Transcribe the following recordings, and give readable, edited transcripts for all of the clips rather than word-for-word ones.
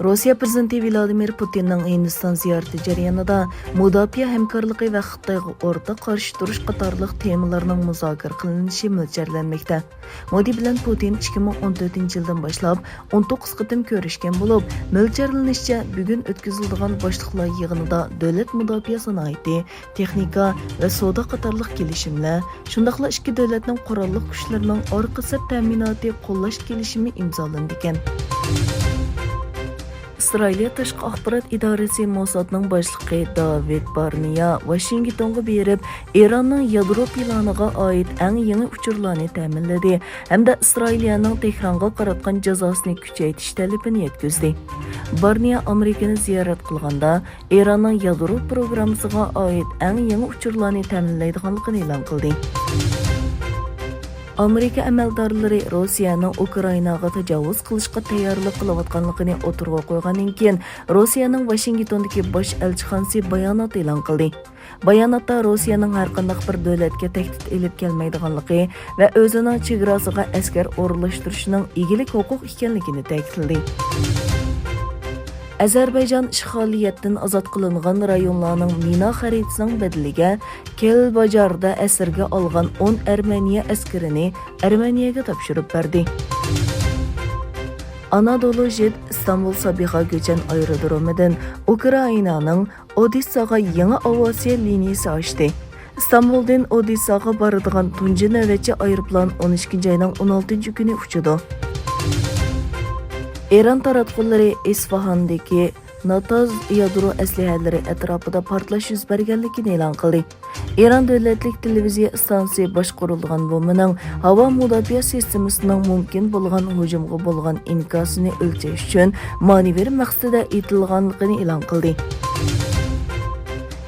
Rossiya prezidenti Vladimir Putinning Hindiston ziyarati jarayonida mudofaa hamkorligi va Xitoyga o'rta qarshi turish qatorliq temalarning muzokara qilinishi mo'ljallanmoqda. Modi bilan Putin 2014-yildan boshlab 19 qitim ko'rishgan bo'lib, mo'ljallanishicha bugun o'tkaziladigan boshliqlar yig'inida davlat mudofaa sanoati, texnika va savdo qatorliq kelishimlar, shundaqla ikki davlatning qurolli kuchlarining orqa saf ta'minoti qo'llash kelishimi imzolandi ekan. İsrailiya Tashqi axborot idorasi Mossadning boshlig'i David Barnea Washingtonga berib, Eronning yadro planiga oid eng yangi uchurlarni ta'minladi hamda Isroiliyaning Tehronga qaratgan jazosini kuchaytirish talabini yetkazdi. Barnea Amerikani ziyorat qilganda Eronning yadro programmasiga oid eng yangi uchurlarni ta'minlaydiganligini e'lon qildi. Amerika amaldorlari Rossiyaning Ukrainaga tajovuz qilishga tayyorlik qilayotganligini o'tirg'a qo'ygandan keyin Rossiyaning Washingtondagi bosh elchixonasi bayonot e'lon qildi. Bayonotda Rossiyaning har qanday bir davlatga tahdid elib kelmaydiganligi va o'zining chegarasiga askar o'rnashtirishining egilik huquq ekanligini ta'kidladi. Azerbaycan işğaliyyatdan azad qilingan rayonlarning mina xaritasining bedeliga Kelbajarda asirga olgan 10 Ermeniya askarini Ermeniyaga topshirib berdi. Anadolu Jet İstanbul Sabiha Göçen aerodromidan Ukrainaning Odessaga yangi aviasiya liniyasi ochdi. İstanbuldan Odessaga boradigan tunji navbatchi aeroplan 12 oyning 16 kuni uchadi. Eron taratqullari Isfahandagi Nataz yadro aslahalari atrofida portlash yuz berganligini e'lon qildi. Eron davlatlik televiziya stansiyasi boshqarilgan bombaning havo mudofaa sistemasining mumkin bo'lgan hujumga bo'lgan inkosini o'lchash uchun ma'naviy maqsadda etilganligini e'lon qildi.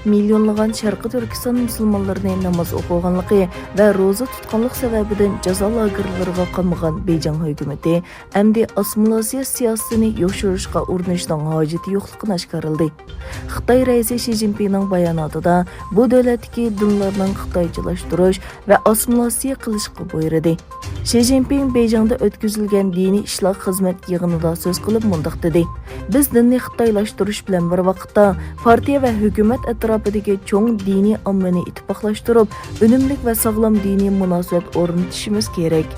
Milyonlagan Sharqi Turkiston musulmonlarini namoz o'qiganligi va ro'za tutganlik sababidan jazo lagerlariga qamgan Beijing hukumati endi assimilyatsiya siyosatini yoshirishga urinishning hojati yo'qligini oshkorladi. Xitoy raisi Xi Jinpingning bayonotida bu davlatdagi dinlarning xitoychilashtirish va assimilyatsiya qilishga buyurdi. Xi Jinping Beijingda o'tkazilgan diniy ishlar xizmat yig'inida so'z qilib mundaq dedi: "Biz dinni xitoylashtirish bilan bir vaqtda partiya va hukumat atrofidagi cho'ng diniy ommani ittifoqlashtirib, unumli va sog'lom diniy munosabat o'rnatishimiz kerak."